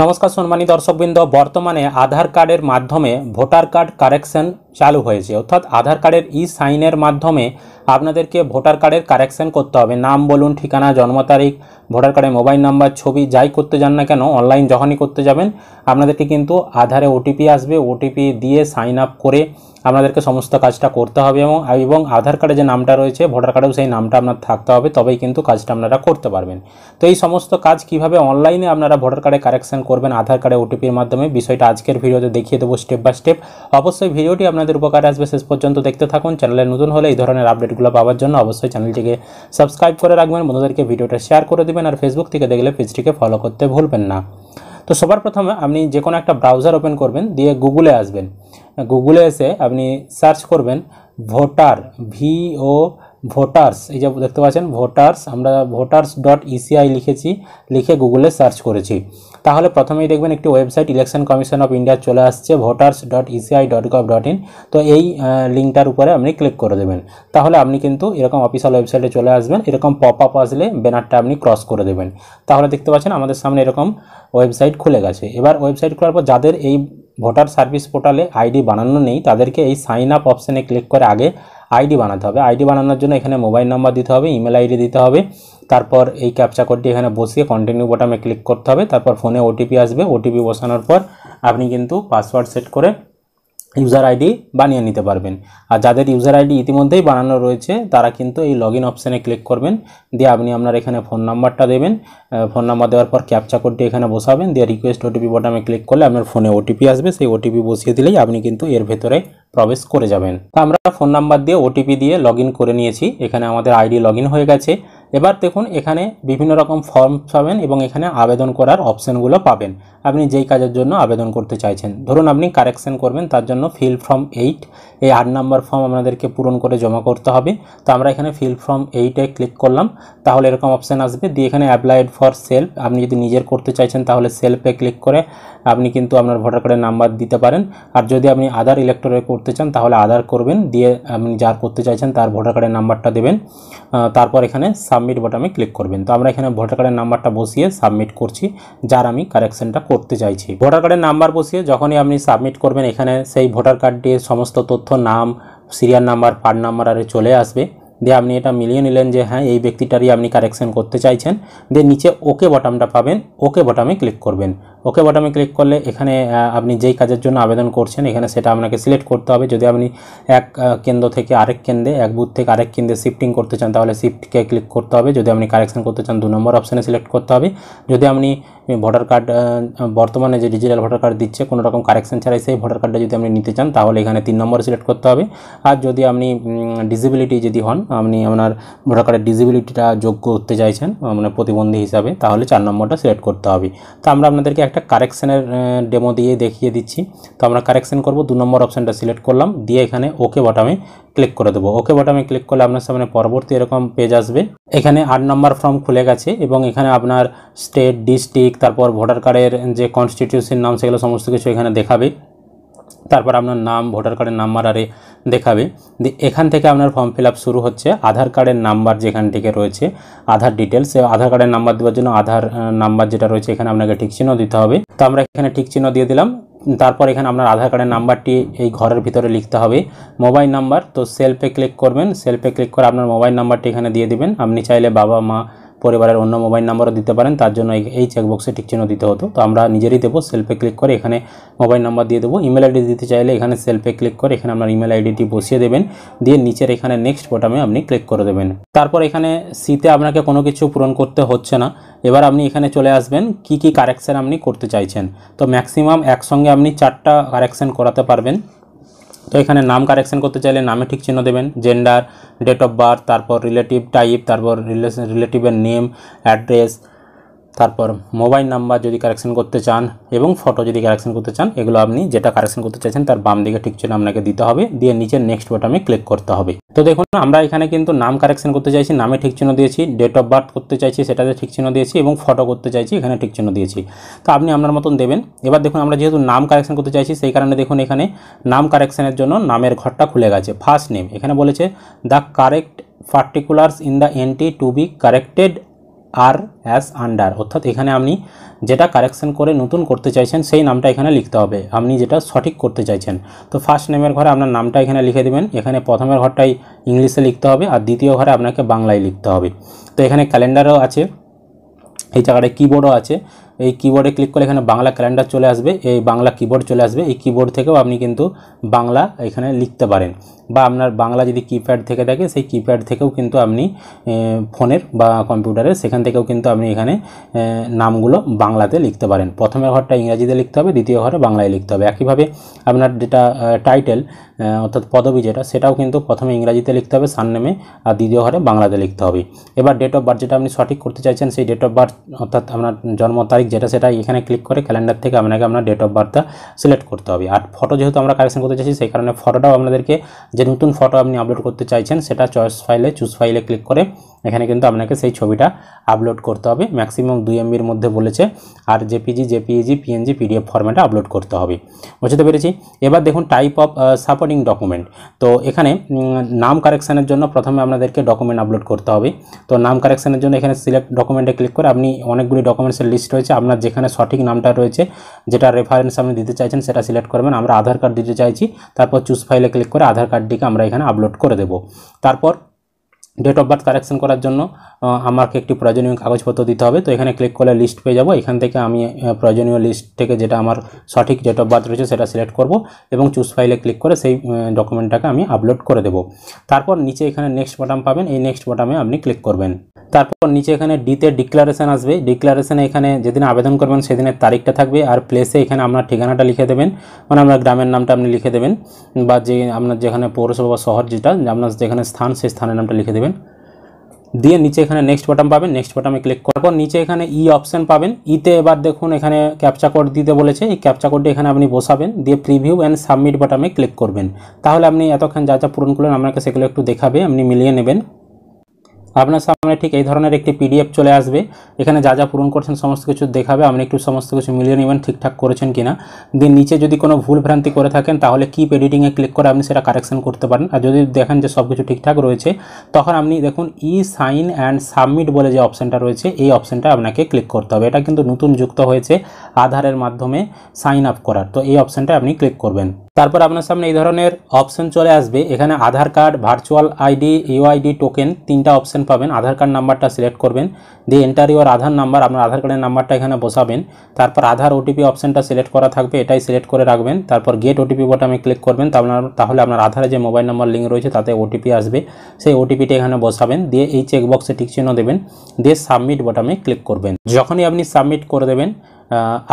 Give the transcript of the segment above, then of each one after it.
নমস্কার সম্মানিত দর্শকবৃন্দ, বর্তমানে আধার কার্ডের মাধ্যমে ভোটার কার্ড কারেকশন চালু হয়েছে। অর্থাৎ আধার কার্ডের ই সাইনের মাধ্যমে আপনাদেরকে ভোটার কার্ডের কারেকশন করতে হবে। নাম বলুন, ঠিকানা, জন্ম তারিখ, ভোটার কার্ডের মোবাইল নাম্বার, ছবি যাই করতে যান না কেন, অনলাইন যখনই করতে যাবেন আপনাদেরকে কিন্তু আধারে ওটিপি আসবে। ওটিপি দিয়ে সাইন আপ করে আপনাদেরকে সমস্ত কাজটা করতে হবে এবং আধার কার্ডে যে নামটা রয়েছে ভোটার কার্ডেও সেই নামটা আপনার থাকতে হবে, তবেই কিন্তু কাজটা আপনারা করতে পারবেন। তো এই সমস্ত কাজ কিভাবে অনলাইনে আপনারা ভোটার কার্ডে কারেকশন করবেন আধার কার্ডে ওটিপির মাধ্যমে, বিষয়টা আজকের ভিডিওতে দেখিয়ে দেবো স্টেপ বাই স্টেপ। অবশ্যই ভিডিওটি আপনাদের উপকারে আসবে, শেষ পর্যন্ত দেখতে থাকুন। চ্যানেলে নতুন হলে এই ধরনের আপডেটগুলো পাওয়ার জন্য অবশ্যই চ্যানেলটিকে সাবস্ক্রাইব করে রাখবেন, বন্ধুদেরকে ভিডিওটা শেয়ার করে দেবেন, আর ফেসবুক থেকে দেখলে পেজটিকে ফলো করতে ভুলবেন না। তো সবার প্রথমে আপনি যে কোনো একটা ব্রাউজার ওপেন করবেন, দিয়ে গুগলে আসবেন। গুগলে এসে আপনি সার্চ করবেন ভোটার্স, এই যে দেখতে পাচ্ছেন ভোটার্স, আমরা voters.eci লিখেছি, লিখে গুগলে সার্চ করেছি। তাহলে প্রথমেই দেখবেন একটি website election commission of India চলে আসছে, voters.eci.gov.in। তো এই লিঙ্কটার উপরে আপনি ক্লিক করে দেবেন, তাহলে আপনি কিন্তু এরকম অফিসিয়াল ওয়েবসাইটে চলে আসবেন। এরকম পপ আপ আসলে ব্যানারটা আপনি ক্রস করে দেবেন। তাহলে দেখতে পাচ্ছেন আমাদের সামনে এরকম ওয়েবসাইট খুলে গেছে। এবার ওয়েবসাইট খোলার পর যাদের এই ভোটার সার্ভিস পোর্টালে আইডি বানানো নেই তাদেরকে এই সাইন আপ অপশানে ক্লিক করে আগে আইডি বানাতে হবে। আইডি বানানোর জন্য এখানে মোবাইল নাম্বার দিতে হবে, ইমেল আইডি দিতে হবে, তারপর এই ক্যাপচা কোডটি এখানে বসিয়ে কন্টিনিউ বোতামে ক্লিক করতে হবে। তারপর ফোনে ওটিপি আসবে, ওটিপি বসানোর পর আপনি কিন্তু পাসওয়ার্ড সেট করে ইউজার আইডি বানিয়ে নিতে পারবেন। আর যাদের ইউজার আইডি ইতিমধ্যেই বানানো রয়েছে তারা কিন্তু এই লগ ইন অপশানে ক্লিক করবেন, দিয়ে আপনি আপনার এখানে ফোন নাম্বারটা দেবেন। ফোন নাম্বার দেওয়ার পর ক্যাপচা কোডটি এখানে বসাবেন, দিয়ে রিকোয়েস্ট ওটিপি বোতামে ক্লিক করলে আপনার ফোনে ওটিপি আসবে। সেই ওটিপি বসিয়ে দিলেই আপনি কিন্তু এর ভেতরে প্রবেশ করে যাবেন। তো আমরা ফোন নাম্বার দিয়ে ওটিপি দিয়ে লগ ইন করে নিয়েছি, এখানে আমাদের আইডি লগ ইন হয়ে গেছে। এবার দেখুন এখানে বিভিন্ন রকম ফর্ম পাবেন এবং এখানে আবেদন করার অপশানগুলো পাবেন, আপনি যেই কাজের জন্য আবেদন করতে চাইছেন। ধরুন আপনি কারেকশন করবেন, তার জন্য ফিল ফর্ম 8, এই 8 নম্বর ফর্ম আপনাদেরকে পূরণ করে জমা করতে হবে। তো আমরা এখানে ফিল ফর্ম 8-এ ক্লিক করলাম, তাহলে এরকম অপশান আসবে। দিয়ে এখানে অ্যাপ্লাইড ফর সেলফ, আপনি যদি নিজের করতে চাইছেন তাহলে সেলফে ক্লিক করে আপনি কিন্তু আপনার ভোটার কার্ডের নাম্বার দিতে পারেন। আর যদি আপনি আধার ইলেকট্রনে করতে চান তাহলে আধার করবেন, দিয়ে আপনি যার করতে চাইছেন তার ভোটার কার্ডের নাম্বারটা দেবেন। তারপর এখানে সাবমিট বোতামে ক্লিক করবেন। তো আমরা এখানে ভোটার কার্ডের নাম্বারটা বসিয়ে সাবমিট করছি, যার আমি কারেকশনটা করতে চাইছি। ভোটার কার্ডের নাম্বার বসিয়ে যখনই আপনি সাবমিট করবেন এখানে সেই ভোটার কার্ডটির সমস্ত তথ্য, নাম, সিরিয়াল নাম্বার, পার্ট নাম্বার আরে চলে আসবে। দিয়ে আপনি এটা মিলিয়ে নিলেন যে হ্যাঁ এই ব্যক্তিটারই আপনি কারেকশন করতে চাইছেন। দিয়ে নিচে ওকে বাটনটা পাবেন, ওকে বাটনে ক্লিক করবেন। ওকে বাটনে ক্লিক করলে এখানে আপনি যেই কাজের জন্য আবেদন করছেন এখানে সেটা আপনাকে সিলেক্ট করতে হবে। যদি আপনি এক কেন্দ্র থেকে আরেক কেন্দ্রে, এক বুথ থেকে আরেক কেন্দ্রে শিফটিং করতে চান তাহলে শিফটকে ক্লিক করতে হবে। যদি আপনি কারেকশন করতে চান 2 নম্বর অপশানে সিলেক্ট করতে হবে। যদি আপনি ভোটার কার্ড বর্তমানে যে ডিজিটাল ভোটার কার্ড দিচ্ছে কোনো রকম কারেকশন ছাড়াই সেই ভোটার কার্ডটা যদি আপনি নিতে চান তাহলে এখানে 3 নম্বর সিলেক্ট করতে হবে। আর যদি আপনি ডিসেবিলিটি যদি হন, আপনি আপনার ভোটার কার্ডের ডিসেবিলিটিটা যোগ্য করতে চাইছেন মানে প্রতিবন্ধী হিসাবে, তাহলে 4 নম্বরটা সিলেক্ট করতে হবে। তো আমরা আপনাদেরকে একটা কারেকশনের ডেমো দিয়ে দেখিয়ে দিচ্ছি। তো আমরা কারেকশন করব, 2 নম্বর অপশানটা সিলেক্ট করলাম, দিয়ে এখানে ওকে বাটনে ক্লিক করে দেবো। ওকে বাটনে ক্লিক করলে আপনার সামনে পরবর্তী এরকম পেজ আসবে। এখানে 8 নম্বর ফর্ম খুলে গেছে এবং এখানে আপনার স্টেট, ডিস্ট্রিক্ট, তারপর ভোটার কার্ডের যে কনস্টিটিউশন নাম সেগুলো সমস্ত কিছু এখানে দেখাবে। তারপর আপনার নাম, ভোটার কার্ডের নাম্বার আরে দেখাবে। এখান থেকে আপনার ফর্ম ফিল আপ শুরু হচ্ছে। আধার কার্ডের নাম্বার যেখান থেকে রয়েছে আধার ডিটেলস, আধার কার্ডের নাম্বার দেওয়ার জন্য আধার নাম্বার যেটা রয়েছে এখানে আপনাকে ঠিক চিহ্ন দিতে হবে। তো আমরা এখানে ঠিক চিহ্ন দিয়ে দিলাম। তারপর এখানে আপনার আধার কার্ডের নাম্বারটি এই ঘরের ভিতরে লিখতে হবে। মোবাইল নাম্বার, তো সেলফে ক্লিক করবেন, সেলফে ক্লিক করে আপনার মোবাইল নাম্বারটি এখানে দিয়ে দিবেন। আপনি চাইলে বাবা মা পরিবারের অন্য মোবাইল নাম্বারও দিতে পারেন, তার জন্য এই চেকবক্সে টিক চিহ্ন দিতে হতো। তো আমরা নিজেরই দেবো, সেলফে ক্লিক করে এখানে মোবাইল নাম্বার দিয়ে দেবো। ইমেল আইডি দিতে চাইলে এখানে সেলফে ক্লিক করে এখানে আপনার ইমেল আইডিটি বসিয়ে দেবেন, দিয়ে নিচের এখানে নেক্সট বোতামে আপনি ক্লিক করে দেবেন। তারপর এখানে সিতে আপনাকে কোনো কিছু পূরণ করতে হচ্ছে না। এবার আপনি এখানে চলে আসবেন কি কি কারেকশন আপনি করতে চাইছেন। তো ম্যাক্সিমাম একসঙ্গে আপনি 4টা কারেকশন করাতে পারবেন। তো এখানে নাম কারেকশন করতে চাইলে নামে ঠিক চিহ্ন দেবেন, জেন্ডার, ডেট অফ বার্থ, তারপর রিলেটিভ টাইপ, তারপর রিলেটিভের নেম, অ্যাড্রেস, তারপর মোবাইল নাম্বার যদি কারেকশন করতে চান এবং ফটো যদি কারেকশন করতে চান, এগুলো আপনি যেটা কারেকশন করতে চাইছেন তার বাম দিকে ঠিক চিহ্ন আপনাকে দিতে হবে, দিয়ে নিচের নেক্সট বাটনে ক্লিক করতে হবে। তো দেখুন আমরা এখানে কিন্তু নাম কারেকশন করতে চাইছি, নামে ঠিক চিহ্ন দিয়েছি, ডেট অফ বার্থ করতে চাইছি সেটাতে ঠিক চিহ্ন দিয়েছি এবং ফটো করতে চাইছি এখানে ঠিক চিহ্ন দিয়েছি। তো আপনি আপনার মতন দেবেন। এবার দেখুন আমরা যেহেতু নাম কারেকশন করতে চাইছি সেই কারণে দেখুন এখানে নাম কারেকশনের জন্য নামের ঘরটা খুলে গেছে। ফার্স্ট নেম এখানে বলেছে the correct particulars in the entry to be corrected আর অ্যাস আন্ডার, অর্থাৎ এখানে আপনি যেটা কারেকশন করে নতুন করতে চাইছেন সেই নামটা এখানে লিখতে হবে, আপনি যেটা সঠিক করতে চাইছেন। তো ফার্স্ট নেমের ঘরে আপনার নামটা এখানে লিখে দেবেন, এখানে প্রথমের ঘরটাই ইংলিশে লিখতে হবে আর দ্বিতীয় ঘরে আপনাকে বাংলায় লিখতে হবে। তো এখানে ক্যালেন্ডারও আছে, এই জায়গাটায় কিবোর্ডও আছে, এই কিবোর্ডে ক্লিক করে এখানে বাংলা ক্যালেন্ডার চলে আসবে, এই বাংলা কিবোর্ড চলে আসবে। এই কিবোর্ড থেকেও আপনি কিন্তু বাংলা এখানে লিখতে পারেন, বা আপনার বাংলা যদি কিপ্যাড থেকে থাকে সেই কিপ্যাড থেকেও কিন্তু আপনি ফোনের বা কম্পিউটারের সেখান থেকেও কিন্তু আপনি এখানে নামগুলো বাংলাতে লিখতে পারেন। প্রথমের ঘরটা ইংরাজিতে লিখতে হবে, দ্বিতীয় ঘরে বাংলায় লিখতে হবে। একইভাবে আপনার যেটা টাইটেল অর্থাৎ পদবি যেটা, সেটাও কিন্তু প্রথমে ইংরাজিতে লিখতে হবে সারনেমে, আর দ্বিতীয় ঘরে বাংলাতে লিখতে হবে। এবার ডেট অফ বার্থ যেটা আপনি সঠিক করতে চাইছেন সেই ডেট অফ বার্থ অর্থাৎ আপনার জন্ম তারিখ যেটা, সেটা এখানে ক্লিক করে ক্যালেন্ডার থেকে আপনাকে আপনার ডেট অফ বার্থটা সিলেক্ট করতে হবে। আর ফটো যেহেতু আমরা কারেকশন করতে চাইছি সেই কারণে ফটোটাও আপনাদেরকে, যে নতুন ফটো আপনি আপলোড করতে চাইছেন সেটা চয়েস ফাইলে চুজ ফাইলে ক্লিক করে এখানে কিন্তু আপনাকে সেই ছবিটা আপলোড করতে হবে। ম্যাক্সিমাম 2 MBর মধ্যে বলেছে, আর জেপিজি, পিএনজি, পিডিএফ ফরম্যাটে আপলোড করতে হবে। বুঝতে পেরেছি। এবার দেখুন টাইপ অফ সাপোর্টিং ডকুমেন্ট। তো এখানে নাম কারেকশানের জন্য প্রথমে আপনাদেরকে ডকুমেন্ট আপলোড করতে হবে। তো নাম কারেকশানের জন্য এখানে সিলেক্ট ডকুমেন্টে ক্লিক করে আপনি অনেকগুলি ডকুমেন্টসের লিস্ট রয়েছে, আপনার যেখানে সঠিক নামটা রয়েছে যেটা রেফারেন্স আপনি দিতে চাইছেন সেটা সিলেক্ট করবেন। আমরা আধার কার্ড দিতে চাইছি, তারপর চুজ ফাইলে ক্লিক করে আধার কার্ডটিকে আমরা এখানে আপলোড করে দেব। তারপর ডেট অফ বার্থ কারেকশন করার জন্য আমাকে একটি প্রয়োজনীয় কাগজপত্র দিতে হবে। তো এখানে ক্লিক করলে লিস্ট পেয়ে যাব, এখান থেকে আমি প্রয়োজনীয় লিস্ট থেকে যেটা আমার সঠিক ডেট অফ বার্থ রয়েছে সেটা সিলেক্ট করব এবং চুজ ফাইলে ক্লিক করে সেই ডকুমেন্টটাকে আমি আপলোড করে দেব। তারপর নিচে এখানে নেক্সট বাটন পাবেন, এই নেক্সট বাটনে আপনি ক্লিক করবেন। তারপর নিচে এখানে ডিতে ডিক্লারেশন আসবে, ডিক্লারেশনে এখানে যেদিন আবেদন করবেন সেদিনের তারিখটা থাকবে, আর প্লেসে এখানে আপনার ঠিকানাটা লিখে দেবেন, মানে আপনার গ্রামের নামটা আপনি লিখে দেবেন, বা যে আপনার যেখানে পৌরসভা বা শহর যেটা আপনার যেখানে স্থান সেই স্থানের নামটা লিখে দেবেন। দিয়ে নিচে এখানে নেক্সট বাটন পাবেন, নেক্সট বাটনে ক্লিক করার পর নিচে এখানে ই অপশন পাবেন। ইতে এবার দেখুন এখানে ক্যাপচা কোড দিতে বলেছে, এই ক্যাপচা কোডটি এখানে আপনি বসাবেন, দিয়ে প্রিভিউ অ্যান্ড সাবমিট বাটনে ক্লিক করবেন। তাহলে আপনি এতক্ষণ যা যা পূরণ করলেন আপনাকে সেগুলো একটু দেখাবে, আপনি মিলিয়ে নেবেন। আপনার সামনে ঠিক এই ধরনের একটি পিডিএফ চলে আসবে, এখানে যা যা পূরণ করছেন সমস্ত কিছু দেখাবে, আপনি একটু সমস্ত কিছু মিলিয়ে নেবেন ঠিকঠাক করেছেন কিনা। দিয়ে নিচে যদি কোনো ভুল ভ্রান্তি করে থাকেন তাহলে কিপ এডিটিংয়ে ক্লিক করে আপনি সেটা কারেকশন করতে পারেন। আর যদি দেখেন যে সব কিছু ঠিকঠাক রয়েছে তখন আপনি দেখুন ই সাইন অ্যান্ড সাবমিট বলে যে অপশানটা রয়েছে এই অপশানটা আপনাকে ক্লিক করতে হবে। এটা কিন্তু নতুন যুক্ত হয়েছে আধারের মাধ্যমে সাইন আপ করার, তো এই অপশানটা আপনি ক্লিক করবেন। তারপর আপনার সামনে এই ধরনের অপশন চলে আসবে, এখানে Aadhaar card, virtual ID, UID token, 3টা অপশন পাবেন। আধার কার্ড নাম্বারটা সিলেক্ট করবেন, দিয়ে এন্টার ইউর আধার নাম্বার, আপনার আধার কার্ডের নাম্বারটা এখানে বসাবেন। তারপর আধার ওটিপি অপশনটা সিলেক্ট করা থাকবে, এটাই সিলেক্ট করে রাখবেন। তারপর গেট ওটিপি বাটনে ক্লিক করবেন, তাহলে আপনার আধারে যে মোবাইল নাম্বার লিঙ্ক রয়েছে তাতে ওটিপি আসবে, সেই ওটিপিটা এখানে বসাবেন। দিয়ে এই চেকবক্সে টিক চিহ্ন দেবেন, দিয়ে সাবমিট বাটনে ক্লিক করবেন। যখনই আপনি সাবমিট করে দেবেন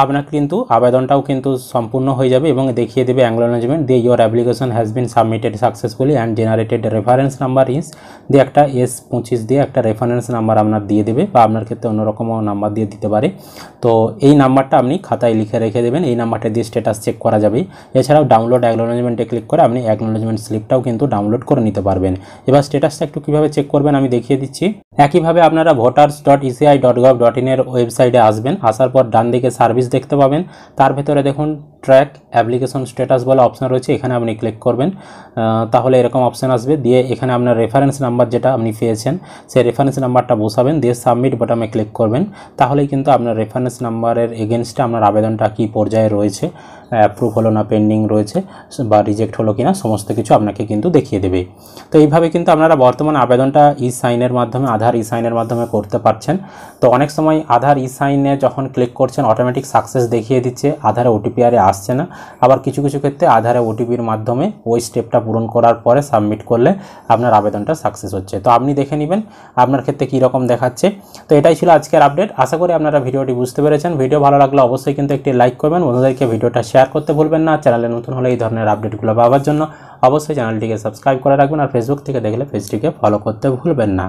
আপনার কিন্তু আবেদনটাও কিন্তু সম্পূর্ণ হয়ে যাবে এবং দেখিয়ে দেবে অ্যাকনলেজমেন্ট, দিয়ে your application has been submitted successfully and generated reference number is, দিয়ে একটা S25 দিয়ে একটা রেফারেন্স নাম্বার আপনার দিয়ে দেবে, বা আপনার ক্ষেত্রে অন্যরকমও নাম্বার দিয়ে দিতে পারে। তো এই নাম্বারটা আপনি খাতায় লিখে রেখে দেবেন, এই নাম্বারটা দিয়ে স্ট্যাটাস চেক করা যাবে। এছাড়াও ডাউনলোড অ্যাকনলেজমেন্টে ক্লিক করে আপনি অ্যাকনলেজমেন্ট স্লিপটাও কিন্তু ডাউনলোড করে নিতে পারবেন। এবার স্ট্যাটাসটা একটু কীভাবে চেক করবেন আমি দেখিয়ে দিচ্ছি। একইভাবে আপনারা voters.eci.gov.in এর ওয়েবসাইটে আসবেন, আসার পর ডান দিকে সার্ভিস দেখতে পাবেন, তার ভেতরে দেখুন ট্র্যাক অ্যাপ্লিকেশন স্ট্যাটাস বলে অপশন রয়েছে, এখানে আপনি ক্লিক করবেন, তাহলে এরকম অপশন আসবে। দিয়ে এখানে আপনার রেফারেন্স নাম্বার যেটা আপনি পেয়েছেন সেই রেফারেন্স নাম্বারটা বসাবেন, দিয়ে সাবমিট বাটনে ক্লিক করবেন। তাহলেই কিন্তু আপনার রেফারেন্স নাম্বারের এগেনস্টে আপনার আবেদনটা কী পর্যায়ে রয়েছে, অ্যাপ্রুভ হলো না পেন্ডিং রয়েছে বা রিজেক্ট হলো কিনা সমস্ত কিছু আপনাকে কিন্তু দেখিয়ে দেবে। তো এইভাবে কিন্তু আপনারা বর্তমানে আবেদনটা ই সাইনের মাধ্যমে, আধার ই সাইনের মাধ্যমে করতে পারছেন। তো অনেক সময় আধার ই সাইনে যখন ক্লিক করছেন অটোমেটিক সাকসেস দেখিয়ে দিচ্ছে, আধারে ওটিপি আরে আসছে না। আবার কিছু কিছু ক্ষেত্রে আধারে ওটিপির মাধ্যমে ওই স্টেপটা পূরণ করার পরে সাবমিট করলে আপনার আবেদনটা সাকসেস হচ্ছে। তো আপনি দেখে নেবেন আপনার ক্ষেত্রে কী রকম দেখাচ্ছে। তো এটাই ছিল আজকের আপডেট, আশা করি আপনারা ভিডিওটি বুঝতে পেরেছেন। ভিডিও ভালো লাগলে অবশ্যই কিন্তু একটি লাইক করবেন, বন্ধুদেরকে ভিডিওটা শেয়ার করতে ভুলবেন না। চ্যানেলে নতুন হলে এই ধরনের আপডেটগুলো পাওয়ার জন্য অবশ্যই চ্যানেলটিকে সাবস্ক্রাইব করে রাখবেন, আর ফেসবুক থেকে দেখলে পেজটিকে ফলো করতে ভুলবেন না।